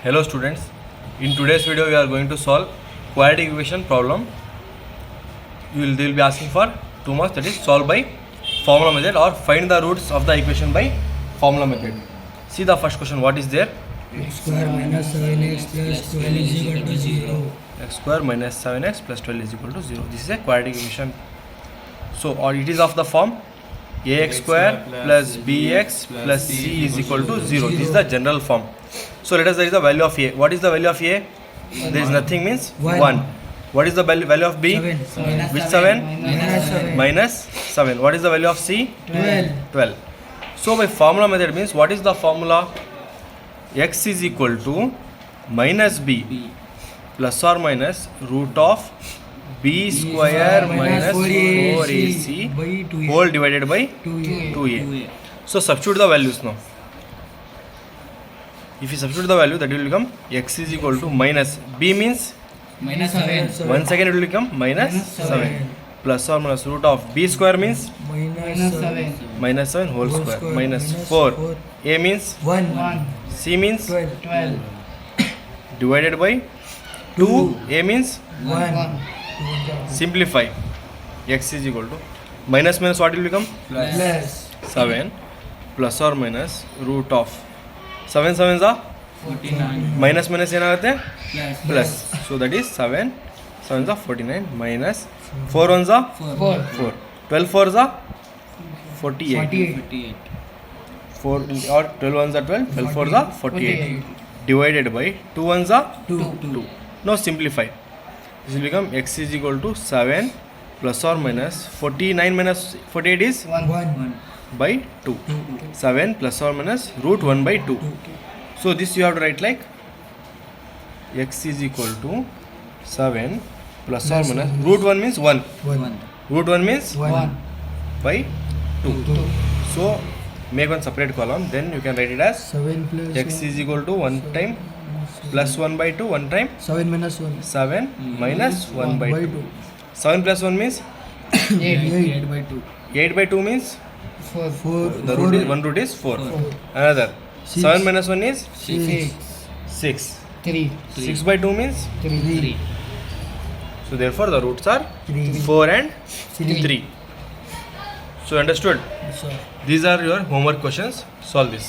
Hello students, in today's video we are going to solve quadratic equation problem. They will be asking for 2 marks, that is solve by formula method or find the roots of the equation by formula method. See the first question, what is there? X square minus 7x plus 12 is equal to 0. X square minus 7x plus 12 is equal to 0. This is a quadratic equation. So or it is of the form ax square plus bx plus c is equal to 0. This is the general form. So let us there is the value of a. What is the value of a? There is nothing means 1. What is the value of b? 7. Which 7? Minus 7. Minus 7. What is the value of c? 12. So by formula method means what is the formula? X is equal to minus b plus or minus root of b square minus 4ac by 2a. whole divided by 2a. 2a. So substitute the values now. If you substitute the value, that will become x is equal to minus b means Minus 7. 1 second, it will become minus 7 plus or minus root of b square means Minus 7. minus 7 whole square minus 4 a means 1. c means 12. divided by 2 a means 1. simplify x is equal to minus what will become Plus 7 plus or minus root of 7 sevens are 49. minus ಏನಾಗುತ್ತೆ plus so that is 7 sevens are 49 minus 4 ones are 4 12 fours are 48 4 or 12 ones are 12 12 fours are 48 divided by 2 ones are 2. Now simplify. This will become x is equal to 7 plus or minus 49 minus 48 is 1. by 2. 7 plus or minus root 1 by 2. So this you have to write like x is equal to 7 plus or minus root 1 means 1. Root 1 means 1. by 2. So make one separate column, then you can write it as 7 plus x is equal to 1 time plus 1 by 2, 1 time 7 minus 1. 7 minus 1 by 2. 7 plus 1 means 8 by 2. 8 by 2 means 4. the root is 1 root is 4. Another 7 minus 1 is 6. 3. 6 by 2 means 3. so therefore the roots are 3. 4 and 3. So understood? Sir. These are your homework questions. Solve this.